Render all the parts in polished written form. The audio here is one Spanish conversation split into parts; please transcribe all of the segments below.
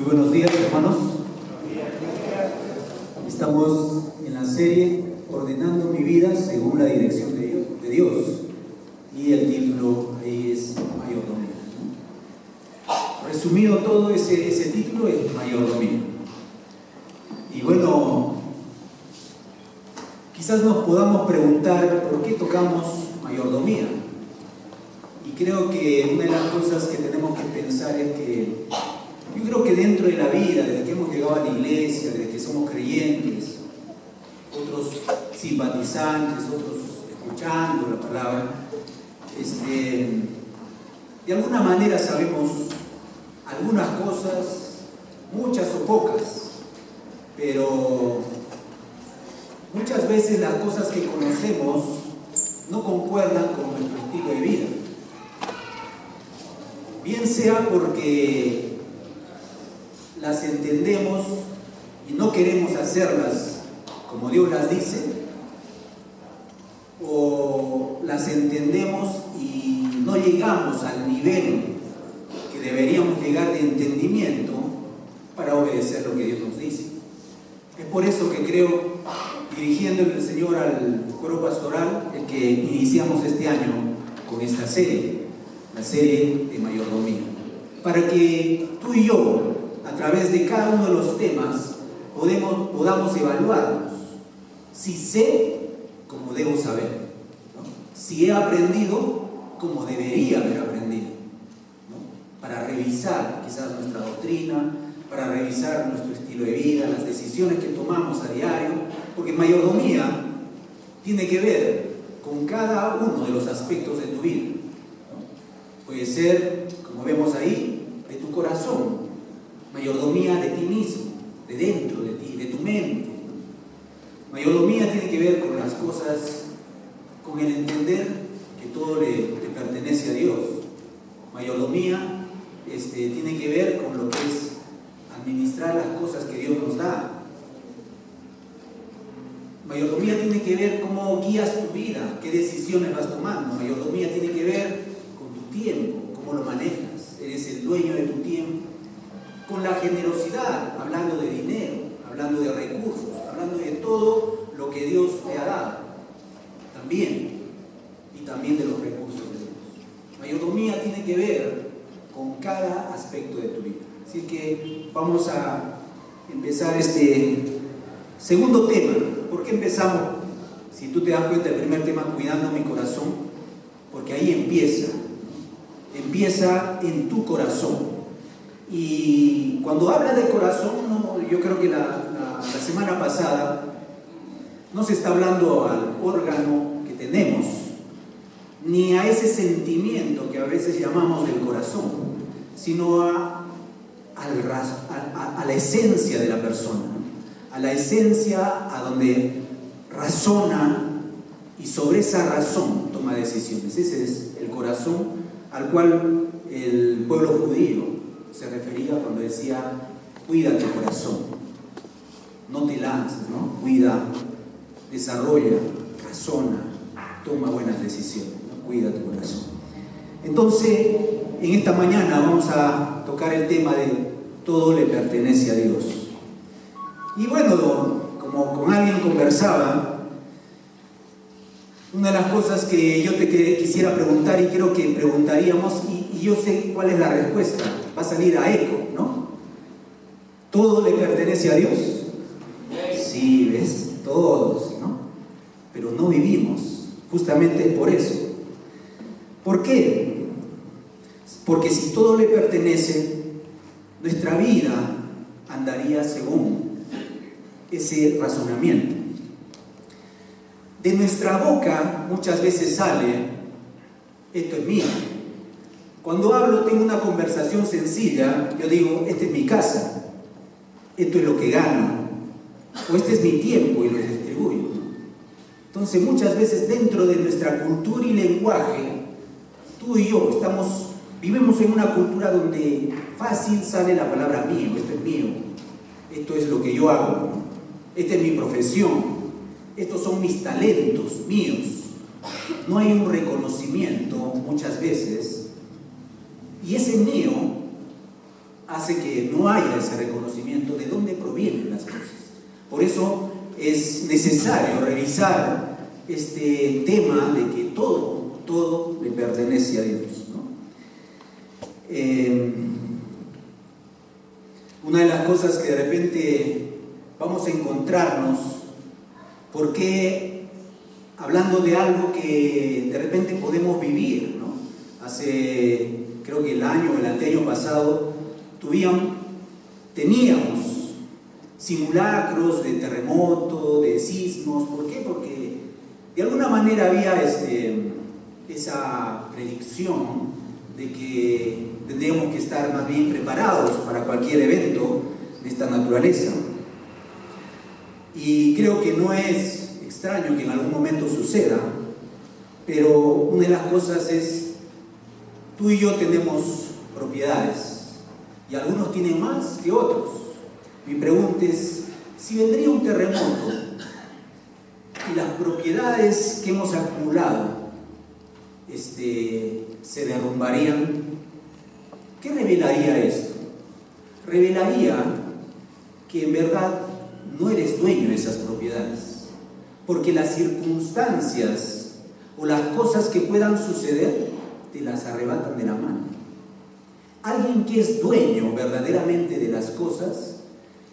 Muy buenos días, hermanos. Estamos en la serie Ordenando mi vida según la dirección de Dios. Y el título ahí es Mayordomía. Resumido todo ese título es Mayordomía. Y bueno, quizás nos podamos preguntar por qué tocamos mayordomía. Y creo que una de las cosas que tenemos que pensar es que yo creo que dentro de la vida, desde que hemos llegado a la iglesia, desde que somos creyentes, otros simpatizantes, otros escuchando la palabra, de alguna manera sabemos algunas cosas, muchas o pocas, pero muchas veces las cosas que conocemos no concuerdan con nuestro estilo de vida. Bien sea porque las entendemos y no queremos hacerlas como Dios las dice, o las entendemos y no llegamos al nivel que deberíamos llegar de entendimiento para obedecer lo que Dios nos dice. Es por eso que creo, dirigiendo el Señor al coro pastoral, el que iniciamos este año con esta serie, la serie de mayordomía, para que tú y yo, a través de cada uno de los temas, podamos evaluarnos si sé como debo saber, ¿no? Si he aprendido como debería haber aprendido, ¿no? Para revisar quizás nuestra doctrina, para revisar nuestro estilo de vida, las decisiones que tomamos a diario, porque mayordomía tiene que ver con cada uno de los aspectos de tu vida, ¿no? Puede ser, como vemos ahí, de tu corazón, mayordomía de ti mismo, de dentro de ti, de tu mente. Mayordomía tiene que ver con las cosas, con el entender que todo le pertenece a Dios. Mayordomía tiene que ver con lo que es administrar las cosas que Dios nos da. Mayordomía tiene que ver cómo guías tu vida, qué decisiones vas tomando. Mayordomía tiene que ver con tu tiempo, cómo lo manejas. Eres el dueño de tu tiempo. Con la generosidad, hablando de dinero, hablando de recursos, hablando de todo lo que Dios te ha dado, también, y también de los recursos de Dios. Mayordomía tiene que ver con cada aspecto de tu vida. Así que vamos a empezar este segundo tema. ¿Por qué empezamos? Si tú te das cuenta, el primer tema, cuidando mi corazón, porque ahí empieza en tu corazón. Y cuando habla de corazón, yo creo que la semana pasada no se está hablando al órgano que tenemos, ni a ese sentimiento que a veces llamamos del corazón, sino a la esencia de la persona, ¿no? A la esencia a donde razona y sobre esa razón toma decisiones. Ese es el corazón al cual el pueblo judío se refería cuando decía: cuida tu corazón, no te lances, ¿no? Cuida, desarrolla, razona, toma buenas decisiones, ¿no? Cuida tu corazón. Entonces, en esta mañana vamos a tocar el tema de todo le pertenece a Dios. Y bueno, como con alguien conversaba, una de las cosas que yo te quisiera preguntar, y creo que preguntaríamos, y yo sé cuál es la respuesta, va a salir a eco, ¿no? ¿Todo le pertenece a Dios? Sí, ¿ves? Todos, ¿no? Pero no vivimos, justamente por eso. ¿Por qué? Porque si todo le pertenece, nuestra vida andaría según ese razonamiento. De nuestra boca muchas veces sale: esto es mío. Cuando hablo, tengo una conversación sencilla, yo digo: esta es mi casa, esto es lo que gano, o este es mi tiempo y lo distribuyo. Entonces muchas veces dentro de nuestra cultura y lenguaje, tú y yo vivimos en una cultura donde fácil sale la palabra mío, esto es mío, esto es lo que yo hago, ¿no? Esta es mi profesión, estos son mis talentos míos. No hay un reconocimiento muchas veces, y ese mío hace que no haya ese reconocimiento de dónde provienen las cosas. Por eso es necesario revisar este tema de que todo le pertenece a Dios, ¿no? Una de las cosas que de repente vamos a encontrarnos, porque hablando de algo que de repente podemos vivir, ¿no? Creo que el anteaño pasado, teníamos simulacros de terremoto, de sismos. ¿Por qué? Porque de alguna manera había esa predicción de que tendríamos que estar más bien preparados para cualquier evento de esta naturaleza. Y creo que no es extraño que en algún momento suceda, pero una de las cosas es, tú y yo tenemos propiedades, y algunos tienen más que otros. Mi pregunta es, si vendría un terremoto y las propiedades que hemos acumulado se derrumbarían, ¿qué revelaría esto? Revelaría que en verdad no eres dueño de esas propiedades, porque las circunstancias o las cosas que puedan suceder te las arrebatan de la mano. Alguien que es dueño verdaderamente de las cosas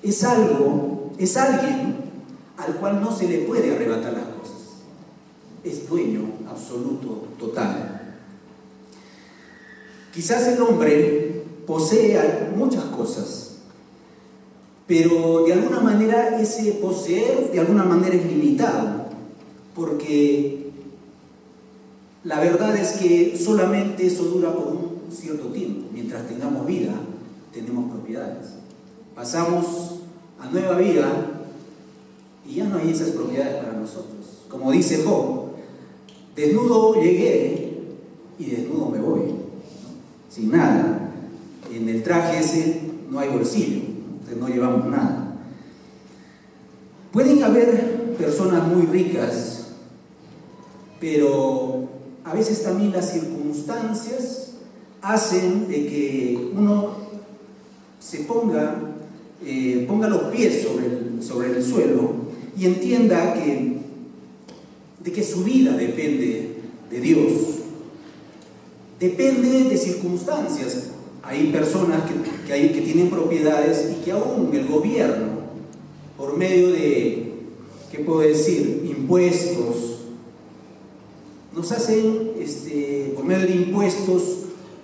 es alguien al cual no se le puede arrebatar las cosas. Es dueño absoluto, total. Quizás el hombre posee muchas cosas, pero de alguna manera ese poseer de alguna manera es limitado, porque la verdad es que solamente eso dura por un cierto tiempo. Mientras tengamos vida, tenemos propiedades. Pasamos a nueva vida y ya no hay esas propiedades para nosotros. Como dice Job, desnudo llegué y desnudo me voy, ¿no? Sin nada. En el traje ese no hay bolsillo, entonces no llevamos nada. Pueden haber personas muy ricas, pero a veces también las circunstancias hacen de que uno se ponga los pies sobre el suelo y entienda de que su vida depende de Dios, depende de circunstancias. Hay personas que tienen propiedades y que aún el gobierno, por medio de, ¿qué puedo decir?, impuestos, nos hacen, por medio de impuestos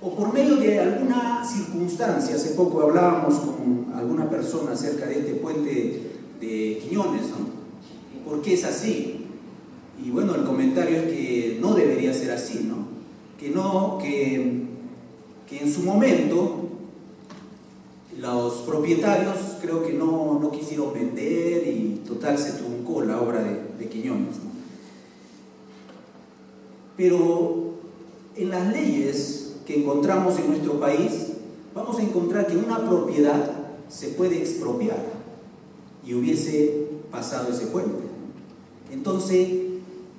o por medio de alguna circunstancia. Hace poco hablábamos con alguna persona acerca de este puente de Quiñones, ¿no? ¿Por qué es así? Y bueno, el comentario es que no debería ser así, ¿no? Que en su momento los propietarios creo que no quisieron vender y total se truncó la obra de Quiñones, ¿no? Pero en las leyes que encontramos en nuestro país, vamos a encontrar que una propiedad se puede expropiar y hubiese pasado ese puente. Entonces,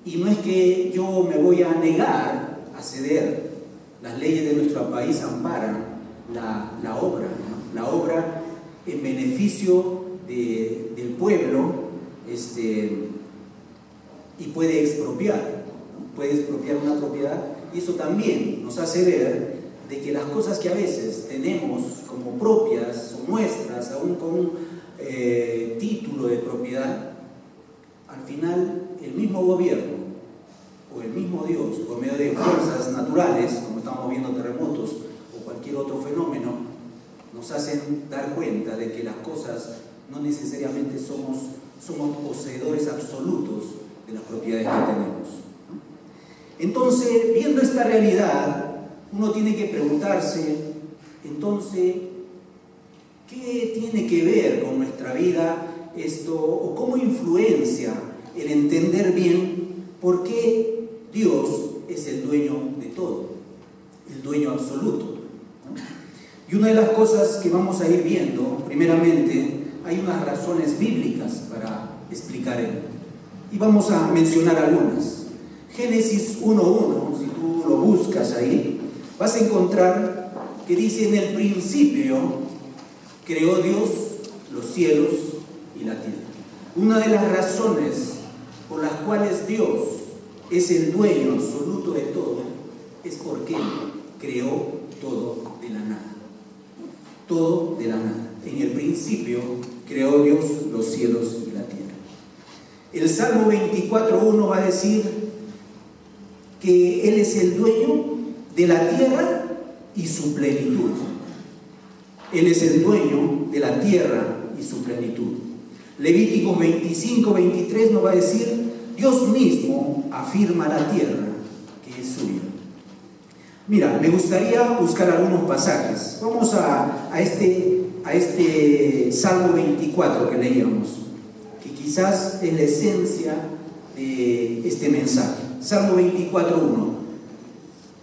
y no es que yo me voy a negar a ceder, las leyes de nuestro país amparan la obra, ¿no? La obra en beneficio del pueblo, y puede expropiar, ¿no? Puede expropiar una propiedad, y eso también nos hace ver de que las cosas que a veces tenemos como propias o nuestras, aún con un título de propiedad, al final el mismo gobierno o el mismo Dios, por medio de fuerzas naturales, como estamos viendo terremotos o cualquier otro fenómeno, nos hacen dar cuenta de que las cosas no necesariamente somos poseedores absolutos de las propiedades que tenemos, ¿no? Entonces, viendo esta realidad, uno tiene que preguntarse, entonces, ¿qué tiene que ver con nuestra vida esto, o cómo influencia el entender bien por qué Dios es el dueño de todo, el dueño absoluto, ¿no? Y una de las cosas que vamos a ir viendo, primeramente, hay unas razones bíblicas para explicar esto, y vamos a mencionar algunas. Génesis 1:1, si tú lo buscas ahí, vas a encontrar que dice: en el principio creó Dios los cielos y la tierra. Una de las razones por las cuales Dios es el dueño absoluto de todo es porque creó todo de la nada. Todo de la nada. En el principio creó Dios los cielos y la tierra. El Salmo 24:1 va a decir que Él es el dueño de la tierra y su plenitud. Él es el dueño de la tierra y su plenitud. Levíticos 25:23 nos va a decir: Dios mismo afirma la tierra que es suya. Mira, me gustaría buscar algunos pasajes. Vamos a este Salmo 24 que leíamos, que quizás es la esencia de este mensaje. Salmo 24:1.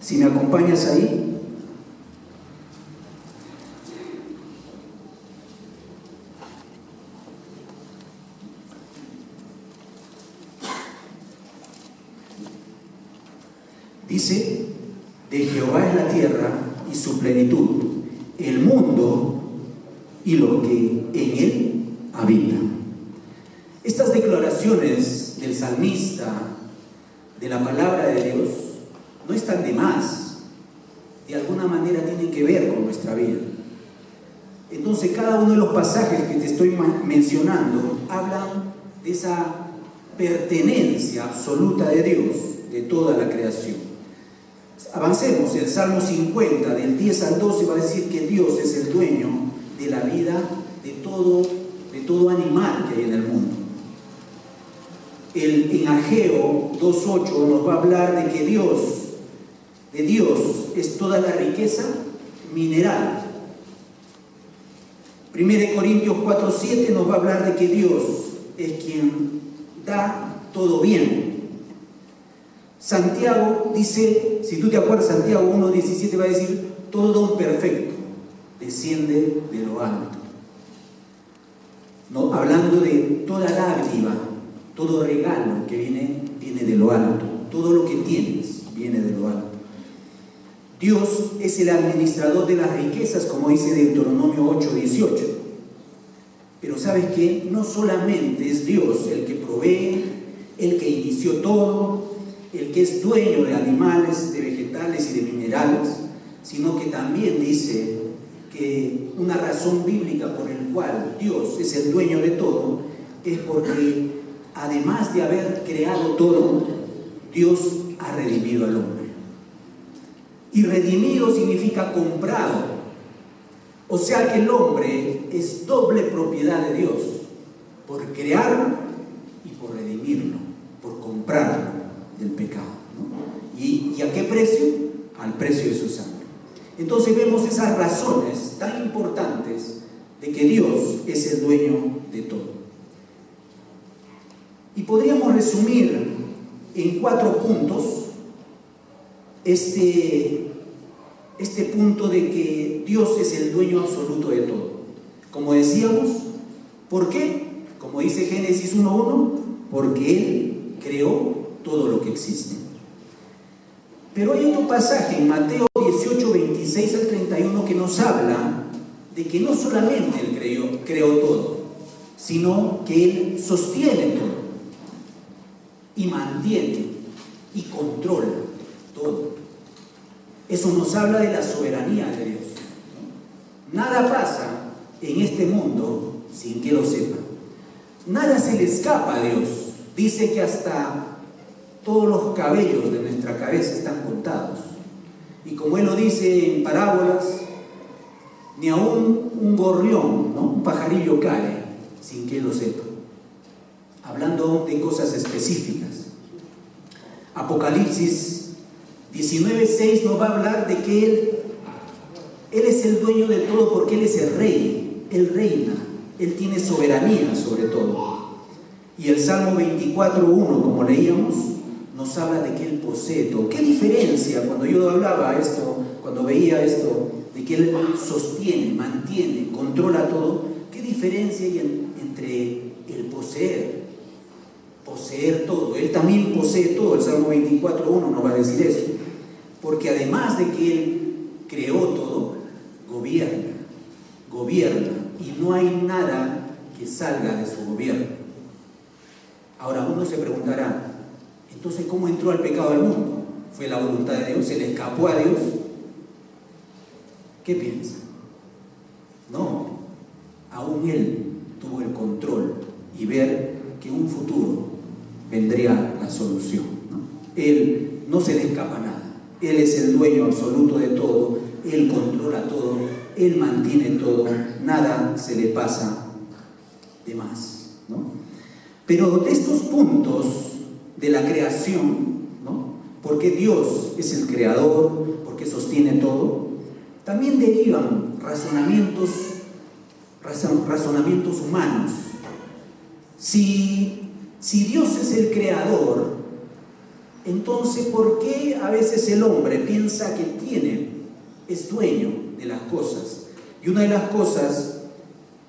Si me acompañas ahí. Dice: de Jehová es la tierra y su plenitud, el mundo y lo que en él habita. Estas declaraciones del salmista, de la palabra de Dios, no están de más. De alguna manera tienen que ver con nuestra vida. Entonces, cada uno de los pasajes que te estoy mencionando hablan de esa pertenencia absoluta de Dios, de toda la creación. Avancemos. El Salmo 50, del 10 al 12, va a decir que Dios es el dueño de la vida de todo animal que hay en el mundo. En Ageo 2:8 nos va a hablar de que de Dios es toda la riqueza mineral. 1 Corintios 4:7 nos va a hablar de que Dios es quien da todo bien. Santiago dice, si tú te acuerdas, Santiago 1:17 va a decir: todo don perfecto desciende de lo alto. ¿No? Hablando de toda dádiva, todo regalo que viene de lo alto. Todo lo que tienes viene de lo alto. Dios es el administrador de las riquezas, como dice Deuteronomio 8:18. Pero ¿sabes qué? No solamente es Dios el que provee, el que inició todo, el que es dueño de animales, de vegetales y de minerales, sino que también dice que una razón bíblica por el cual Dios es el dueño de todo es porque, además de haber creado todo, Dios ha redimido al hombre. Y redimido significa comprado. O sea que el hombre es doble propiedad de Dios, por crearlo y por redimirlo, por comprarlo del pecado, ¿no? ¿Y a qué precio? Al precio de su sangre. Entonces vemos esas razones tan importantes de que Dios es el dueño de todo. Y podríamos resumir en 4 puntos este punto de que Dios es el dueño absoluto de todo. Como decíamos, ¿por qué? Como dice Génesis 1:1, porque Él creó todo lo que existe. Pero hay otro pasaje en Mateo 18:26 al 31 que nos habla de que no solamente Él creó todo, sino que Él sostiene todo y mantiene y controla todo. Eso nos habla de la soberanía de Dios. Nada pasa en este mundo sin que lo sepa. Nada se le escapa a Dios. Dice que hasta todos los cabellos de nuestra cabeza están contados. Y como Él lo dice en parábolas, ni aún un gorrión, ¿no? Un pajarillo cae sin que Él lo sepa. Hablando de cosas específicas. Apocalipsis 19:6 nos va a hablar de que Él es el dueño de todo porque Él es el rey. Él reina. Él tiene soberanía sobre todo. Y el Salmo 24:1, como leíamos, nos habla de que Él posee todo. ¿Qué diferencia cuando yo hablaba esto, cuando veía esto, de que Él sostiene, mantiene, controla todo? ¿Qué diferencia hay entre el poseer todo? Él también posee todo. El Salmo 24:1 nos va a decir eso. Porque además de que Él creó todo, gobierna y no hay nada que salga de su gobierno. Ahora uno se preguntará, entonces ¿cómo entró al pecado al mundo? ¿Fue la voluntad de Dios? ¿Se le escapó a Dios? ¿Qué piensa? No, aún Él tuvo el control y ver que en un futuro vendría la solución, ¿no? Él no se le escapa nada. Él es el dueño absoluto de todo, Él controla todo, Él mantiene todo, nada se le pasa de más, ¿no? Pero de estos puntos de la creación, ¿no? Porque Dios es el creador, porque sostiene todo, también derivan razonamientos humanos. Si Dios es el creador, entonces ¿por qué a veces el hombre piensa que es dueño de las cosas? Y una de las cosas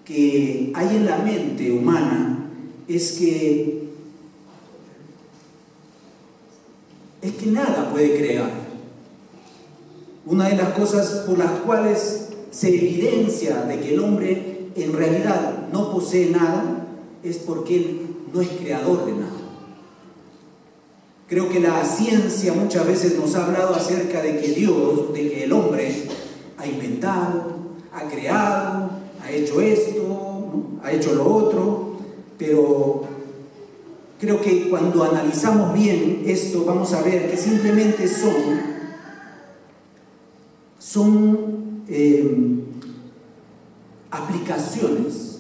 que hay en la mente humana es que nada puede crear. Una de las cosas por las cuales se evidencia de que el hombre en realidad no posee nada es porque él no es creador de nada. Creo que la ciencia muchas veces nos ha hablado acerca de que el hombre ha inventado, ha creado, ha hecho esto, ¿no? Ha hecho lo otro, pero creo que cuando analizamos bien esto vamos a ver que simplemente son aplicaciones,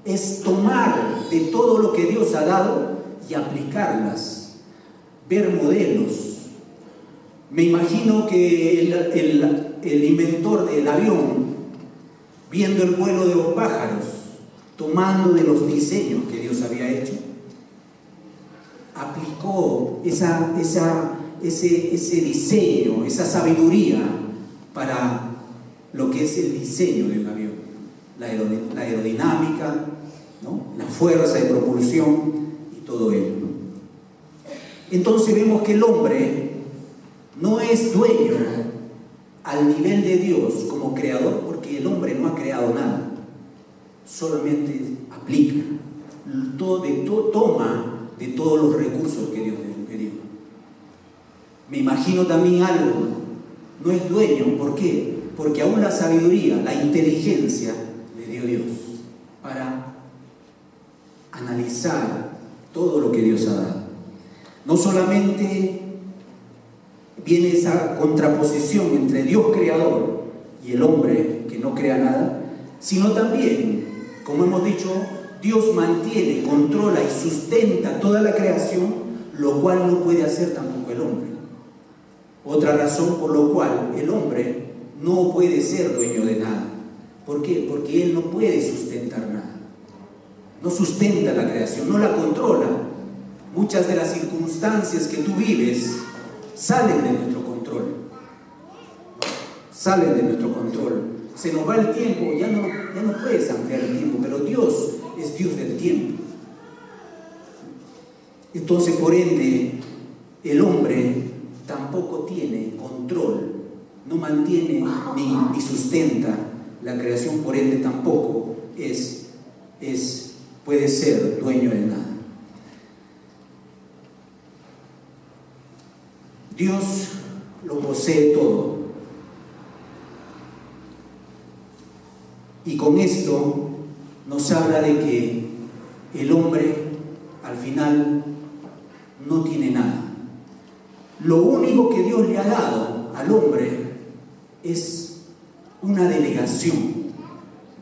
es tomar de todo lo que Dios ha dado y aplicarlas. Ver modelos. Me imagino que el inventor del avión, viendo el vuelo de los pájaros, tomando de los diseños que Dios había hecho, aplicó ese diseño, esa sabiduría para lo que es el diseño de un avión, la aerodinámica, ¿no? La fuerza de propulsión y todo ello, ¿no? Entonces vemos que el hombre no es dueño al nivel de Dios como creador, porque el hombre no ha creado nada, solamente aplica, toma de todos los recursos que Dios le dio. Me imagino también algo, no es dueño, ¿por qué? Porque aún la sabiduría, la inteligencia le dio Dios para analizar todo lo que Dios ha dado. No solamente viene esa contraposición entre Dios creador y el hombre que no crea nada, sino también, como hemos dicho, Dios mantiene, controla y sustenta toda la creación, lo cual no puede hacer tampoco el hombre. Otra razón por la cual el hombre no puede ser dueño de nada. ¿Por qué? Porque él no puede sustentar nada. No sustenta la creación, no la controla. Muchas de las circunstancias que tú vives salen de nuestro control. Salen de nuestro control. Se nos va el tiempo, ya no puedes ampliar el tiempo, pero Dios es Dios del tiempo. Entonces, por ende, el hombre tampoco tiene control, no mantiene ni sustenta la creación, por ende tampoco puede ser dueño de nada. Dios lo posee todo. Y con esto nos habla de que el hombre al final no tiene nada. Lo único que Dios le ha dado al hombre es una delegación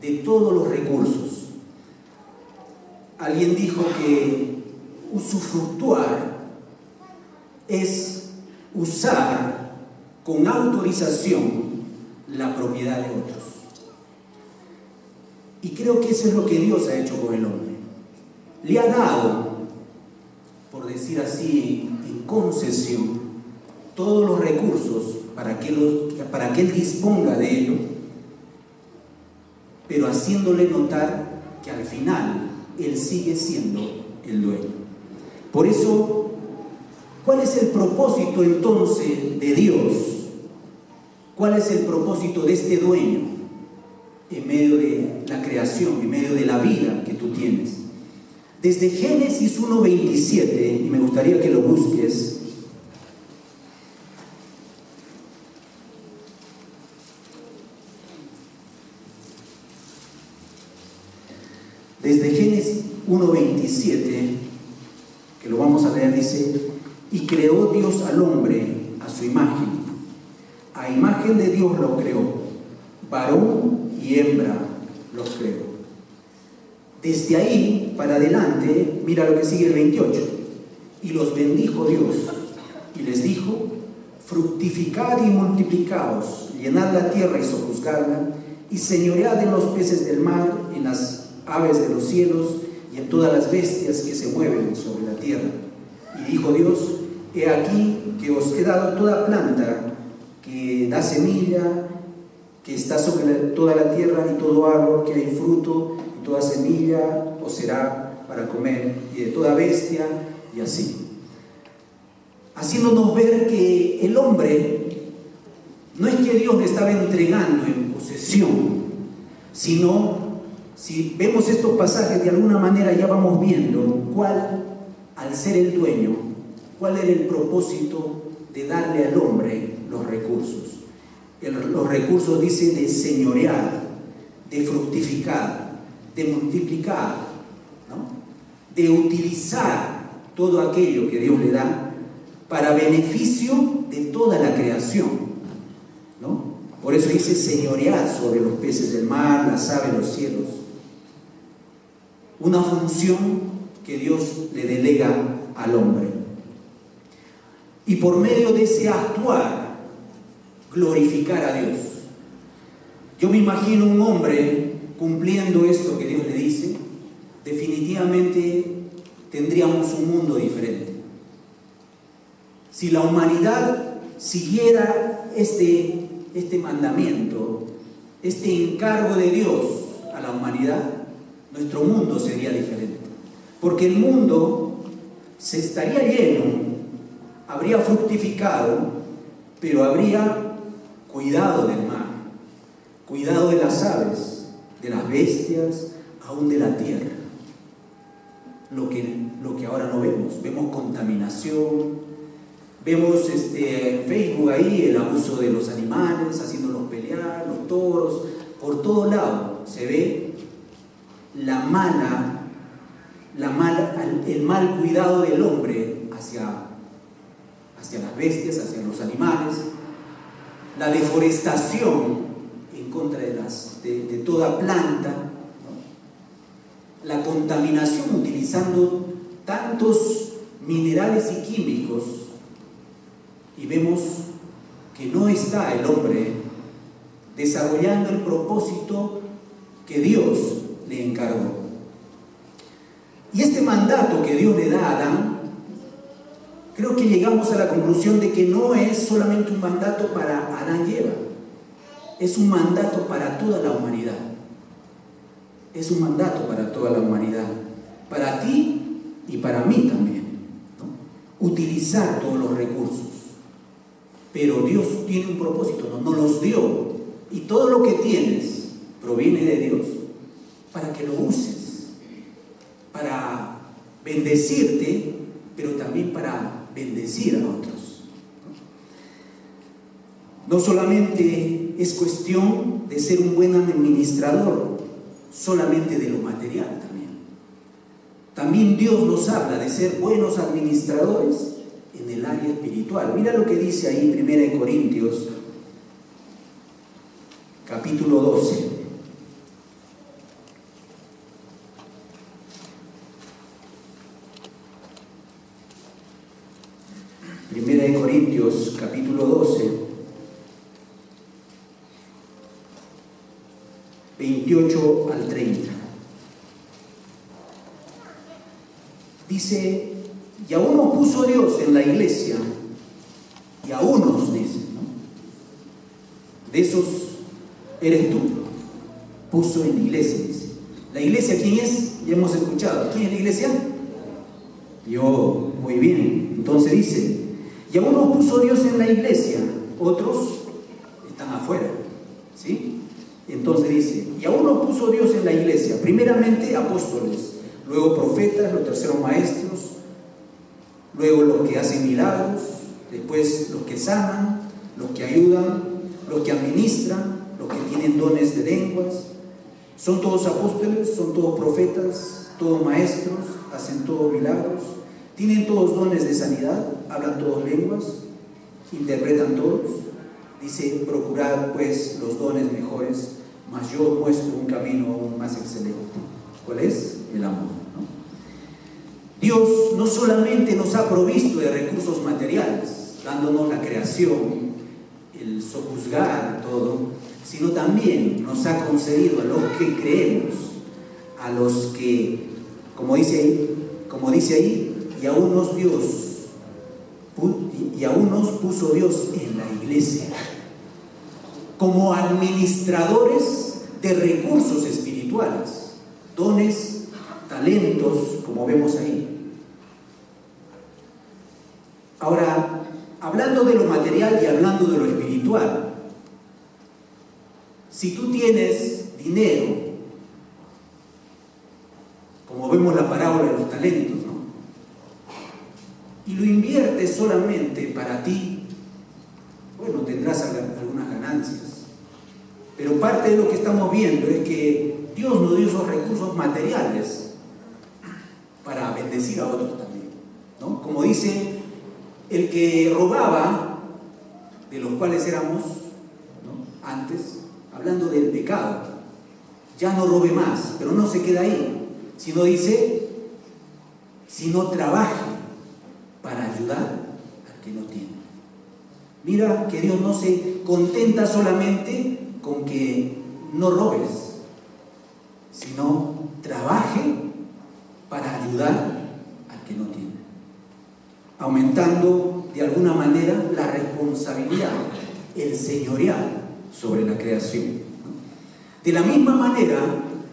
de todos los recursos. Alguien dijo que usufructuar es usar con autorización la propiedad de otros. Y creo que eso es lo que Dios ha hecho con el hombre. Le ha dado, por decir así, en concesión, todos los recursos para que él disponga de ello, pero haciéndole notar que al final él sigue siendo el dueño. Por eso, ¿cuál es el propósito entonces de Dios? ¿Cuál es el propósito de este dueño? en medio de la creación, en medio de la vida que tú tienes. Desde Génesis 1:27, y me gustaría que lo busques. Desde Génesis 1:27, que lo vamos a leer, dice: y creó Dios al hombre a su imagen, a imagen de Dios lo creó, varón y hembra los creó. Desde ahí para adelante, mira lo que sigue el 28. Y los bendijo Dios y les dijo: fructificad y multiplicaos, llenad la tierra y sojuzgadla, y señoread en los peces del mar, en las aves de los cielos y en todas las bestias que se mueven sobre la tierra. Y dijo Dios: he aquí que os he dado toda planta que da semilla, que está sobre toda la tierra, y todo árbol que hay fruto, y toda semilla os será para comer, y de toda bestia, y así. Haciéndonos ver que el hombre, no es que Dios le estaba entregando en posesión, sino, si vemos estos pasajes de alguna manera ya vamos viendo cuál, al ser el dueño, cuál era el propósito de darle al hombre los recursos. Los recursos, dice, de señorear, de fructificar, de multiplicar, ¿no? De utilizar todo aquello que Dios le da para beneficio de toda la creación, ¿no? Por eso dice señorear sobre los peces del mar, las aves de los cielos. Una función que Dios le delega al hombre. Y por medio de ese actuar, glorificar a Dios. Yo me imagino un hombre cumpliendo esto que Dios le dice, definitivamente tendríamos un mundo diferente. Si la humanidad siguiera este mandamiento, este encargo de Dios a la humanidad, nuestro mundo sería diferente. Porque el mundo se estaría lleno, habría fructificado, pero habría cuidado del mar, cuidado de las aves, de las bestias, aún de la tierra. Lo que ahora no vemos. Vemos contaminación, vemos en Facebook ahí el abuso de los animales, haciéndolos pelear, los toros, por todo lado se ve el mal cuidado del hombre hacia las bestias, hacia los animales, la deforestación en contra de toda planta, ¿no? La contaminación utilizando tantos minerales y químicos, y vemos que no está el hombre desarrollando el propósito que Dios le encargó. Y este mandato que Dios le da a Adán, creo que llegamos a la conclusión de que no es solamente un mandato para Adán y Eva, es un mandato para toda la humanidad. Es un mandato para toda la humanidad, para ti y para mí también, ¿no? Utilizar todos los recursos. Pero Dios tiene un propósito, nos los dio, y todo lo que tienes proviene de Dios para que lo uses, para bendecirte, pero también para bendecir a otros. No solamente es cuestión de ser un buen administrador, solamente de lo material también. También Dios nos habla de ser buenos administradores en el área espiritual. Mira lo que dice ahí 1 Corintios, capítulo 12. Primera de Corintios, capítulo 12, 28 al 30. Dice: y a uno puso Dios en la iglesia, y a unos, dice, ¿no? De esos eres tú, puso en la iglesia, dice. ¿La iglesia quién es? Ya hemos escuchado. ¿Quién es la iglesia? Yo, muy bien. Entonces dice: y a uno puso Dios en la iglesia, otros están afuera, ¿sí? Entonces dice, y a uno puso Dios en la iglesia, primeramente apóstoles, luego profetas, los terceros maestros, luego los que hacen milagros, después los que sanan, los que ayudan, los que administran, los que tienen dones de lenguas. Son todos apóstoles, son todos profetas, todos maestros, hacen todos milagros, tienen todos dones de sanidad, hablan todos lenguas, interpretan todos. Dice, procurad pues los dones mejores, mas yo os muestro un camino aún más excelente. ¿Cuál es? El amor, ¿no? Dios no solamente nos ha provisto de recursos materiales, dándonos la creación, el sojuzgar, todo, sino también nos ha concedido a los que creemos, a los que, como dice ahí, y aún nos puso Dios en la iglesia como administradores de recursos espirituales, dones, talentos, como vemos ahí. Ahora, hablando de lo material y hablando de lo espiritual, si tú tienes dinero, como vemos la parábola de los talentos, ¿no?, y lo inviertes solamente para ti, bueno, tendrás algunas ganancias. Pero parte de lo que estamos viendo es que Dios nos dio esos recursos materiales para bendecir a otros también, ¿no? Como dice, el que robaba, de los cuales éramos, ¿no?, antes, hablando del pecado, ya no robe más, pero no se queda ahí, sino dice, sino trabaje para ayudar al que no tiene. Mira que Dios no se contenta solamente con que no robes, sino trabaje para ayudar al que no tiene, aumentando de alguna manera la responsabilidad, el señorear sobre la creación. De la misma manera,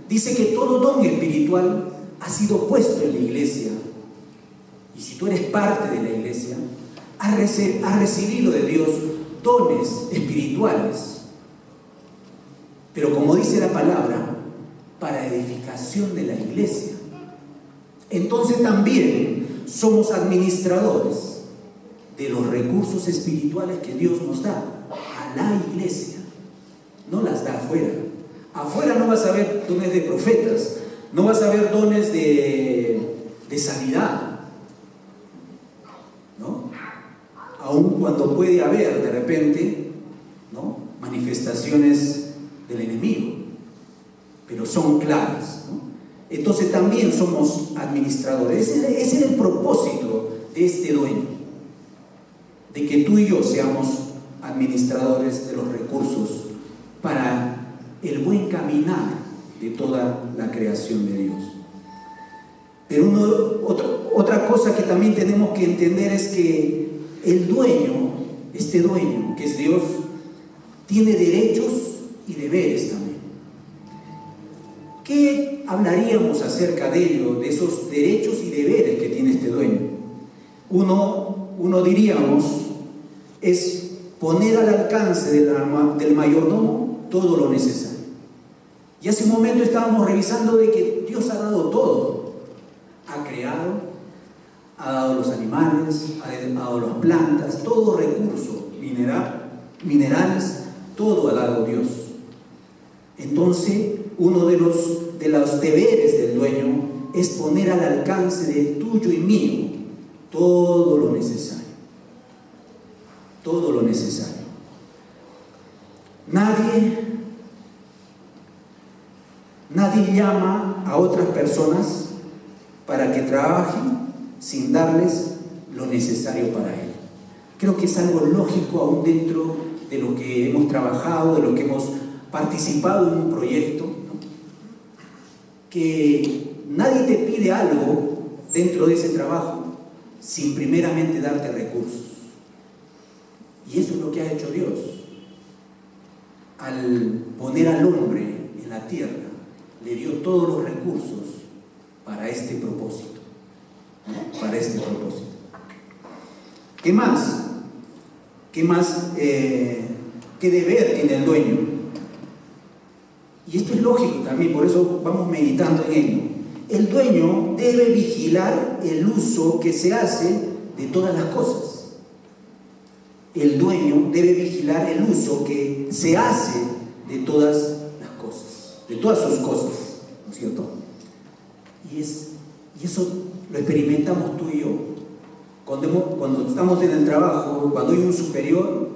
dice que todo don espiritual ha sido puesto en la iglesia, y si tú eres parte de la iglesia, has recibido de Dios dones espirituales, pero como dice la palabra, para edificación de la iglesia. Entonces también somos administradores de los recursos espirituales que Dios nos da a la iglesia, no las da afuera. Afuera no vas a ver dones de profetas, no vas a ver dones de sanidad, ¿no? Aun cuando puede haber de repente, ¿no?, manifestaciones del enemigo, pero son claras, ¿no? Entonces también somos administradores. Ese era el propósito de este dueño, de que tú y yo seamos administradores de los recursos para el buen caminar de toda la creación de Dios. Pero otra cosa que también tenemos que entender es que el dueño, este dueño que es Dios, tiene derechos y deberes también. ¿Qué hablaríamos acerca de ello, de esos derechos y deberes que tiene este dueño? Uno diríamos, es poner al alcance del mayordomo todo lo necesario. Y hace un momento estábamos revisando de que Dios ha dado todo. Ha creado, ha dado los animales, ha dado las plantas, todo recurso, minerales, todo ha dado Dios. Entonces, uno de los deberes del dueño es poner al alcance de tuyo y mío todo lo necesario. Todo lo necesario. Nadie llama a otras personas para que trabajen sin darles lo necesario para él. Creo que es algo lógico aún dentro de lo que hemos trabajado, de lo que hemos participado en un proyecto, ¿no?, que nadie te pide algo dentro de ese trabajo sin primeramente darte recursos. Y eso es lo que ha hecho Dios. Al poner al hombre en la tierra, le dio todos los recursos para este propósito, ¿no?, para este propósito. ¿Qué más? ¿Qué deber tiene el dueño? Y esto es lógico también, por eso vamos meditando en ello. El dueño debe vigilar el uso que se hace de todas las cosas. El dueño debe vigilar el uso que se hace de todas las cosas, de todas sus cosas, ¿no es cierto? Y eso lo experimentamos tú y yo. Cuando estamos en el trabajo, cuando hay un superior,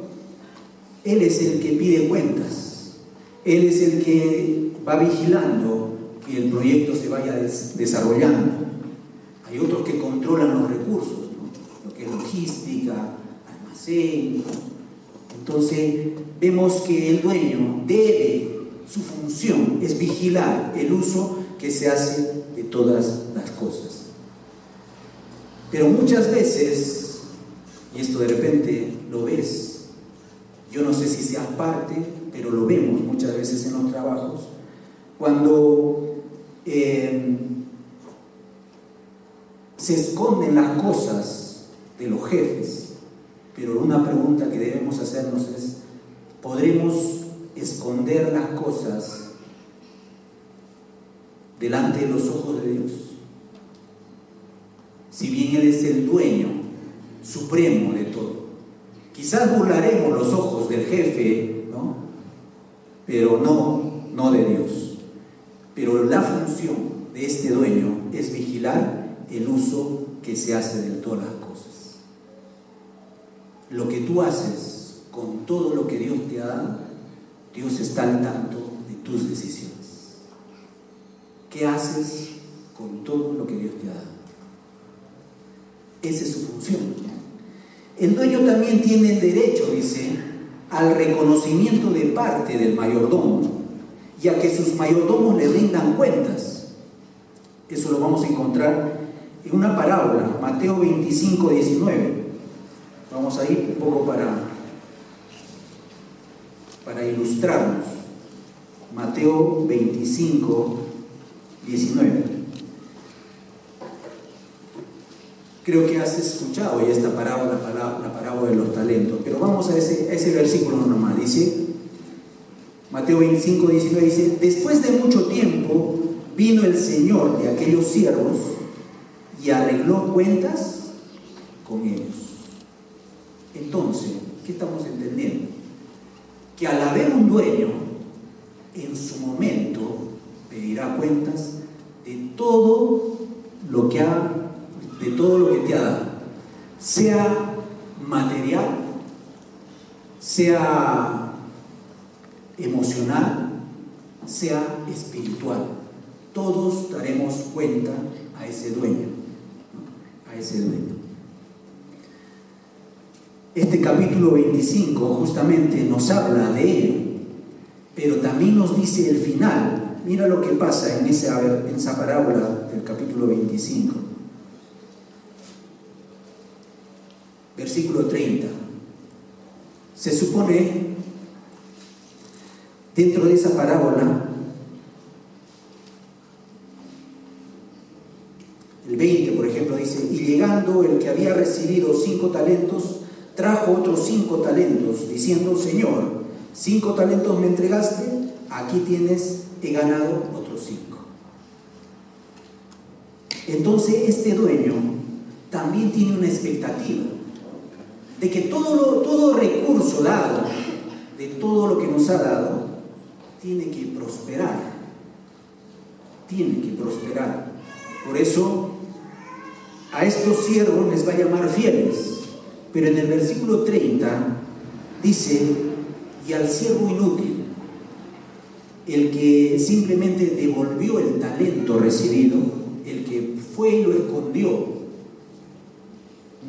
él es el que pide cuentas, él es el que va vigilando que el proyecto se vaya desarrollando. Hay otros que controlan los recursos, ¿no? Lo que es logística, almacén. Entonces vemos que el dueño su función es vigilar el uso que se hace de todas las cosas. Pero muchas veces, y esto de repente lo ves, yo no sé si seas parte, pero lo vemos muchas veces en los trabajos, cuando se esconden las cosas de los jefes. Pero una pregunta que debemos hacernos es, ¿podremos esconder las cosas delante de los ojos de Dios? Si bien Él es el dueño supremo de todo. Quizás burlaremos los ojos del jefe, ¿no? Pero no de Dios. Pero la función de este dueño es vigilar el uso que se hace de todas las cosas. Lo que tú haces con todo lo que Dios te ha dado, Dios está al tanto de tus decisiones. ¿Qué haces con todo lo que Dios te ha dado? Esa es su función. El dueño también tiene el derecho, dice, al reconocimiento de parte del mayordomo, y a que sus mayordomos le rindan cuentas. Eso lo vamos a encontrar en una parábola, Mateo 25, 19. Vamos a ir un poco para ilustrarnos. Mateo 25, 19. Creo que has escuchado ya esta parábola, la parábola de los talentos, pero vamos a ese versículo nomás. Dice, Mateo 25, 19 dice: después de mucho tiempo vino el señor de aquellos siervos y arregló cuentas con ellos. Entonces, ¿qué estamos entendiendo? Que al haber un dueño, en su momento pedirá cuentas de todo lo que te ha dado, sea material, sea emocional, sea espiritual. Todos daremos cuenta a ese dueño, ¿no? A ese dueño. Este capítulo 25 justamente nos habla de ello, pero también nos dice el final. Mira lo que pasa en esa parábola del capítulo 25. Versículo 30. Se supone, dentro de esa parábola, el 20, por ejemplo, dice: y llegando el que había recibido 5 talentos, trajo otros 5 talentos, diciendo: Señor, 5 talentos me entregaste, aquí tienes, he ganado otros 5. Entonces este dueño también tiene una expectativa de que todo recurso dado, de todo lo que nos ha dado, tiene que prosperar. Tiene que prosperar. Por eso a estos siervos les va a llamar fieles. Pero en el versículo 30 dice: y al siervo inútil, el que simplemente devolvió el talento recibido, el que fue y lo escondió,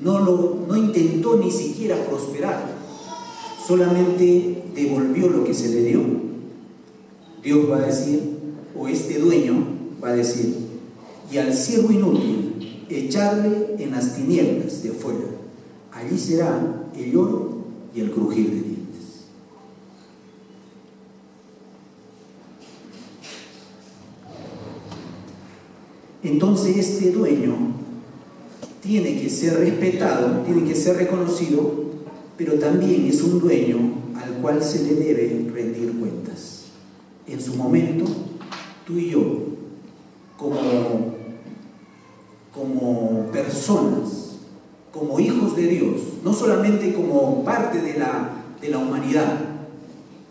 no intentó ni siquiera prosperar, solamente devolvió lo que se le dio. Dios va a decir, o este dueño va a decir: y al siervo inútil, echarle en las tinieblas de afuera, allí será el lloro y el crujir de dientes. Entonces este dueño tiene que ser respetado, tiene que ser reconocido, pero también es un dueño al cual se le debe rendir cuentas. en su momento, tú y yo, como personas, como hijos de Dios, no solamente como parte de la humanidad,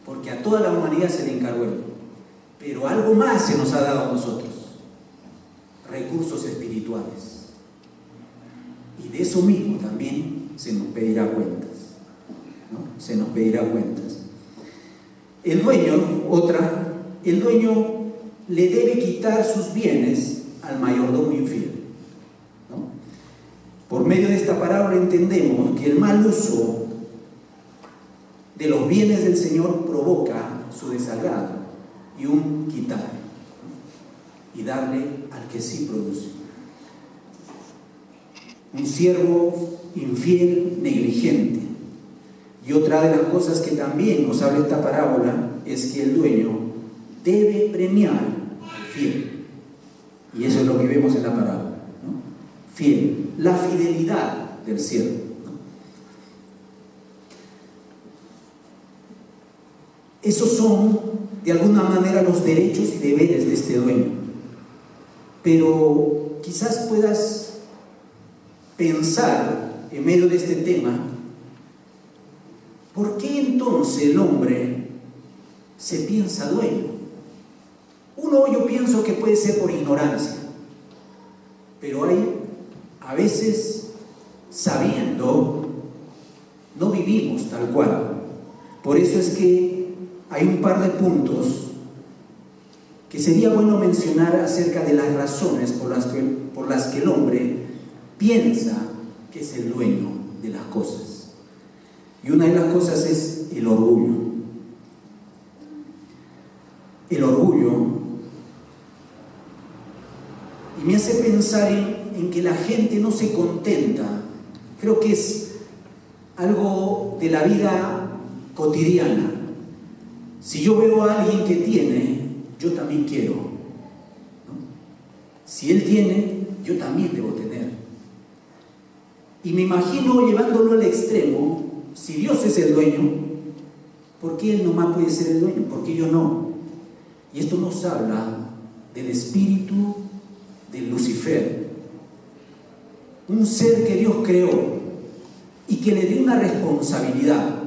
porque a toda la humanidad se le encargó Él, pero algo más se nos ha dado a nosotros, recursos espirituales, y de eso mismo también se nos pedirá cuentas, ¿no? Se nos pedirá cuentas. El dueño le debe quitar sus bienes al mayordomo infiel, ¿no? Por medio de esta parábola entendemos que el mal uso de los bienes del Señor provoca su desagrado y un quitar, ¿no? Y darle al que sí produce. Un siervo infiel, negligente. Y otra de las cosas que también nos habla esta parábola es que el dueño debe premiar al fiel. Y eso es lo que vemos en la parábola, ¿no? Fiel, la fidelidad del siervo, ¿no? Esos son, de alguna manera, los derechos y deberes de este dueño. Pero quizás puedas pensar, en medio de este tema, ¿por qué entonces el hombre se piensa dueño? Yo pienso que puede ser por ignorancia, pero a veces, sabiendo, no vivimos tal cual. Por eso es que hay un par de puntos que sería bueno mencionar acerca de las razones por las que el hombre piensa que es el dueño de las cosas. Y una de las cosas es el orgullo. El orgullo, y me hace pensar en que la gente no se contenta. Creo que es algo de la vida cotidiana. Si yo veo a alguien que tiene, yo también quiero, ¿no? Si él tiene, yo también debo tener. Y me imagino llevándolo al extremo. Si Dios es el dueño, ¿por qué Él nomás puede ser el dueño? ¿Por qué yo no? Y esto nos habla del espíritu de Lucifer, un ser que Dios creó y que le dio una responsabilidad.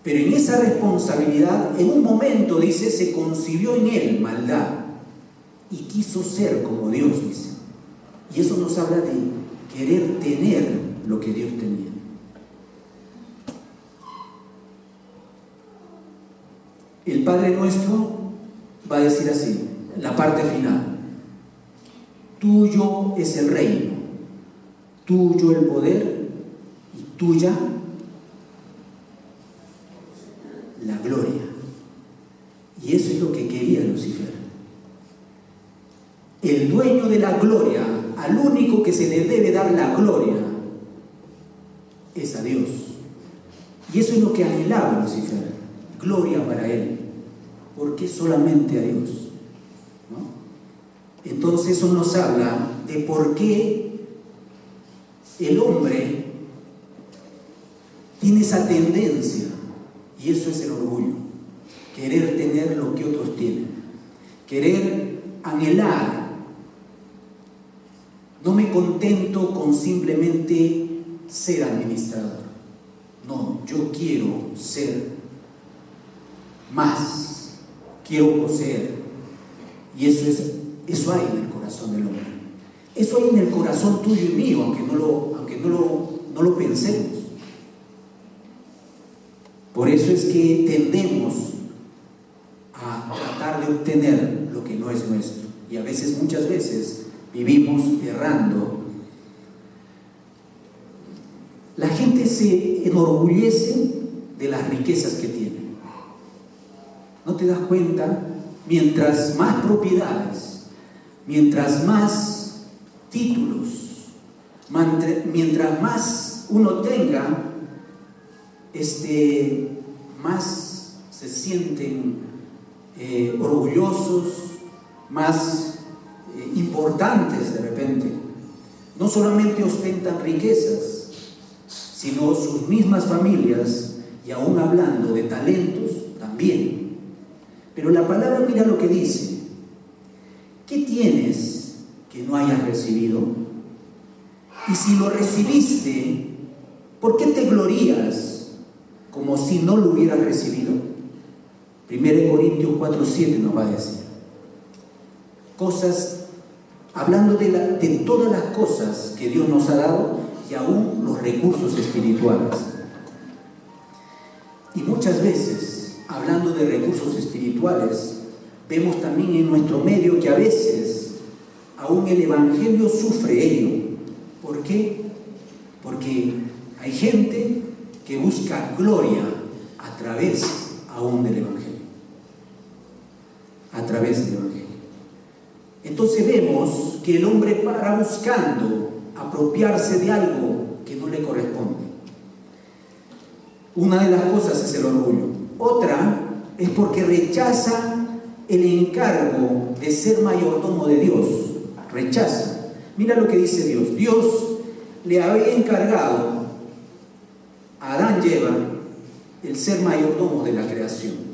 Pero en esa responsabilidad, en un momento, dice, se concibió en él maldad y quiso ser como Dios, dice. Y eso nos habla de querer tener lo que Dios tenía. El Padre Nuestro va a decir así, la parte final: tuyo es el reino, tuyo el poder y tuya la gloria. Y eso es lo que quería Lucifer. El dueño de la gloria, al único que se le debe dar la gloria, es a Dios. Y eso es lo que anhelaba Lucifer, gloria para él. ¿Por qué solamente a Dios? ¿No? Entonces eso nos habla de por qué el hombre tiene esa tendencia, y eso es el orgullo, querer tener lo que otros tienen, querer anhelar. No me contento con simplemente ser administrador, no, yo quiero ser más, quiero poseer. Y eso hay en el corazón del hombre, eso hay en el corazón tuyo y mío, aunque no lo pensemos. Por eso es que tendemos a tratar de obtener lo que no es nuestro, y a veces, muchas veces, vivimos errando. La gente se enorgullece de las riquezas que tiene. ¿No te das cuenta? Mientras más propiedades, mientras más títulos, mientras más uno tenga, más se sienten orgullosos, más importantes de repente. No solamente ostentan riquezas, sino sus mismas familias, y aún hablando de talentos también. Pero la palabra, mira lo que dice. ¿Qué tienes que no hayas recibido? Y si lo recibiste, ¿por qué te glorías como si no lo hubieras recibido? 1 Corintios 4:7 nos va a decir. Cosas, hablando de todas las cosas que Dios nos ha dado y aún los recursos espirituales. Y muchas veces, hablando de recursos espirituales, vemos también en nuestro medio que a veces aún el Evangelio sufre ello. ¿Por qué? Porque hay gente que busca gloria a través aún del Evangelio. A través del Evangelio. Entonces vemos que el hombre para buscando apropiarse de algo que no le corresponde. Una de las cosas es el orgullo. Otra es porque rechaza el encargo de ser mayordomo de Dios. Rechaza. Mira lo que dice Dios. Dios le había encargado a Adán y Eva el ser mayordomo de la creación.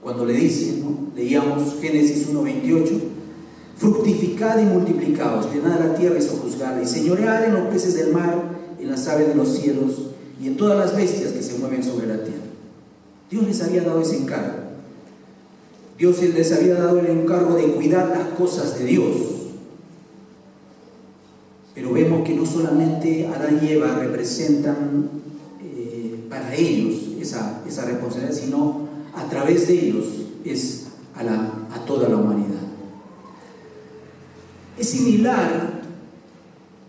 Cuando le dice, ¿no? Leíamos Génesis 1:28, fructificad y multiplicaos, llenad la tierra y sojuzgadla, y señoread en los peces del mar, en las aves de los cielos, y en todas las bestias que se mueven sobre la tierra. Dios les había dado ese encargo. Dios les había dado el encargo de cuidar las cosas de Dios. Pero vemos que no solamente Adán y Eva representan para ellos esa responsabilidad, sino a través de ellos es a toda la humanidad. Es similar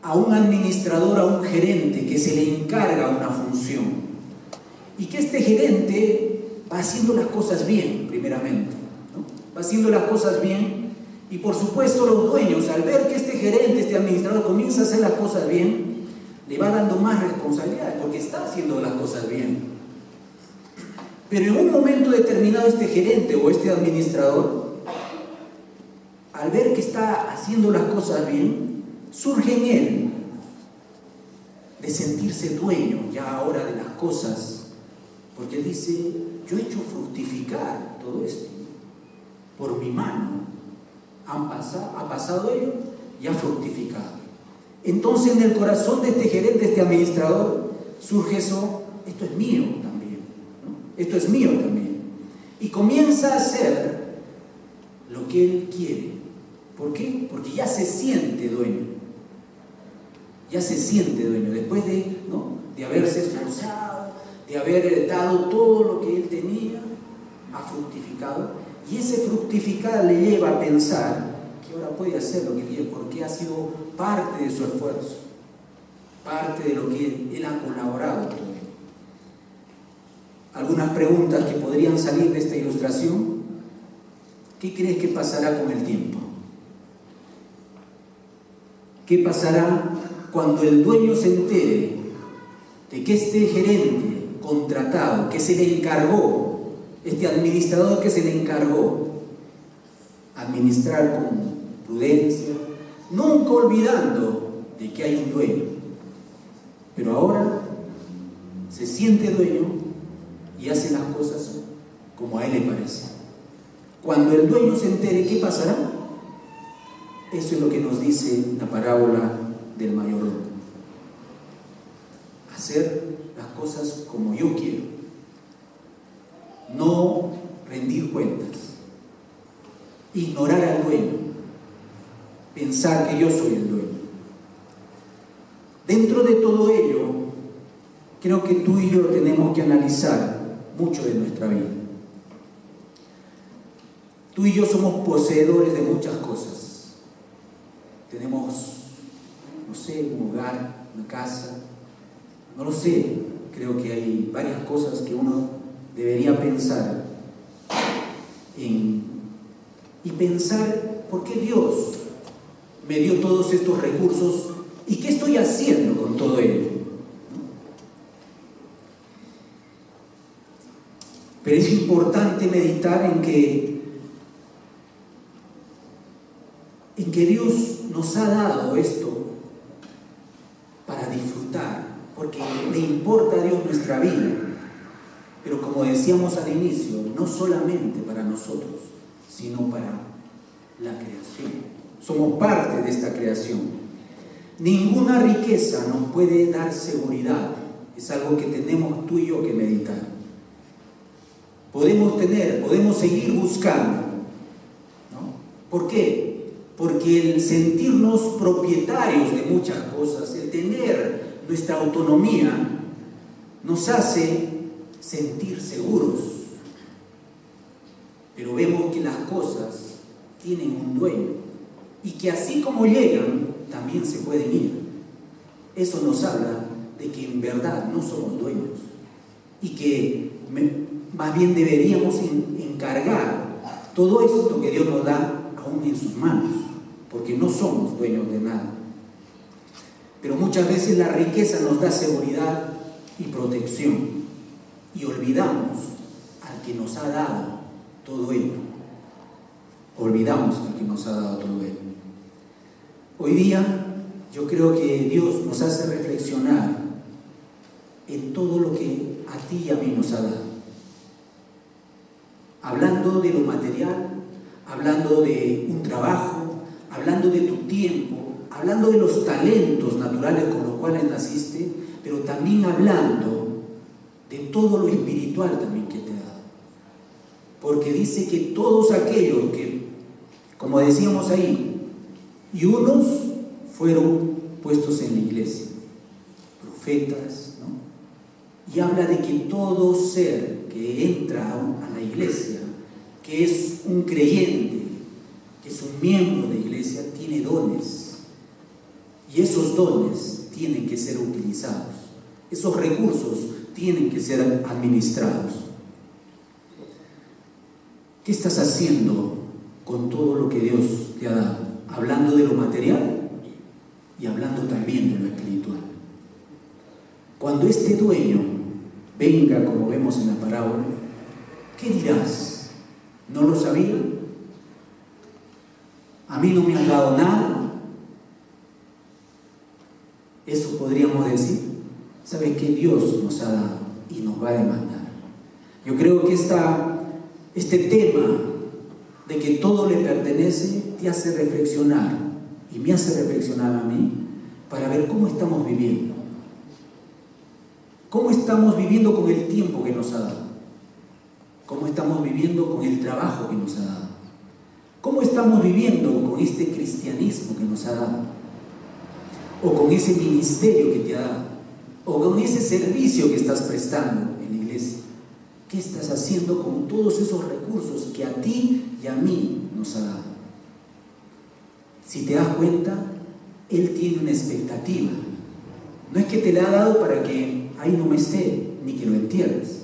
a un administrador, a un gerente que se le encarga una función y que este gerente va haciendo las cosas bien, primeramente, ¿no? Va haciendo las cosas bien y por supuesto los dueños, al ver que este gerente, este administrador comienza a hacer las cosas bien, le va dando más responsabilidades porque está haciendo las cosas bien. Pero en un momento determinado este gerente o este administrador, al ver que está haciendo las cosas bien, surge en él de sentirse dueño ya ahora de las cosas, porque dice, yo he hecho fructificar todo esto por mi mano, ha pasado ello y ha fructificado. Entonces en el corazón de este gerente, de este administrador, surge eso, esto es mío también, ¿no? Esto es mío también. Y comienza a hacer lo que él quiere. ¿Por qué? Porque ya se siente dueño. Ya se siente dueño. Después de haberse esforzado, de haber dado todo lo que él tenía, ha fructificado. Y ese fructificar le lleva a pensar que ahora puede hacer lo que quiere porque ha sido parte de su esfuerzo, parte de lo que él ha colaborado. Algunas preguntas que podrían salir de esta ilustración. ¿Qué crees que pasará con el tiempo? ¿Qué pasará cuando el dueño se entere de que este gerente contratado, que se le encargó, este administrador que se le encargó administrar con prudencia, nunca olvidando de que hay un dueño, pero ahora se siente dueño y hace las cosas como a él le parece? Cuando el dueño se entere, ¿qué pasará? Eso es lo que nos dice la parábola del mayordomo. Hacer las cosas como yo quiero. No rendir cuentas. Ignorar al dueño. Pensar que yo soy el dueño. Dentro de todo ello, creo que tú y yo tenemos que analizar mucho de nuestra vida. Tú y yo somos poseedores de muchas cosas. Tenemos, no sé, un hogar, una casa, no lo sé, creo que hay varias cosas que uno debería pensar y pensar por qué Dios me dio todos estos recursos y qué estoy haciendo con todo ello. Pero es importante meditar en que Dios nos ha dado esto para disfrutar, porque le importa a Dios nuestra vida. Pero como decíamos al inicio, no solamente para nosotros, sino para la creación. Somos parte de esta creación. Ninguna riqueza nos puede dar seguridad. Es algo que tenemos tú y yo que meditar. Podemos seguir buscando, ¿no? ¿Por qué? Porque el sentirnos propietarios de muchas cosas, el tener nuestra autonomía, nos hace sentir seguros. Pero vemos que las cosas tienen un dueño y que así como llegan, también se pueden ir. Eso nos habla de que en verdad no somos dueños y que más bien deberíamos encargar todo esto que Dios nos da aún en sus manos, porque no somos dueños de nada. Pero muchas veces la riqueza nos da seguridad y protección y olvidamos al que nos ha dado todo ello. Olvidamos al que nos ha dado todo ello. Hoy día yo creo que Dios nos hace reflexionar en todo lo que a ti y a mí nos ha dado. Hablando de lo material, hablando de un trabajo, hablando de tu tiempo, hablando de los talentos naturales con los cuales naciste, pero también hablando de todo lo espiritual también que te ha dado. Porque dice que todos aquellos que, como decíamos ahí, y unos fueron puestos en la iglesia, profetas, ¿no? Y habla de que todo ser que entra a la iglesia, que es un creyente, que es un miembro de iglesia, tiene dones. Y esos dones tienen que ser utilizados. Esos recursos tienen que ser administrados. ¿Qué estás haciendo con todo lo que Dios te ha dado? Hablando de lo material y hablando también de lo espiritual. Cuando este dueño venga, como vemos en la parábola, ¿qué dirás? ¿No lo sabía? ¿A mí no me han dado nada? Eso podríamos decir. ¿Sabe qué? Dios nos ha dado y nos va a demandar. Yo creo que este tema de que todo le pertenece te hace reflexionar y me hace reflexionar a mí para ver cómo estamos viviendo. ¿Cómo estamos viviendo con el tiempo que nos ha dado? ¿Cómo estamos viviendo con el trabajo que nos ha dado? ¿Cómo estamos viviendo con este cristianismo que nos ha dado? ¿O con ese ministerio que te ha dado? ¿O con ese servicio que estás prestando en la iglesia? ¿Qué estás haciendo con todos esos recursos que a ti y a mí nos ha dado? Si te das cuenta, Él tiene una expectativa. No es que te la ha dado para que ahí no me esté, ni que lo entierres.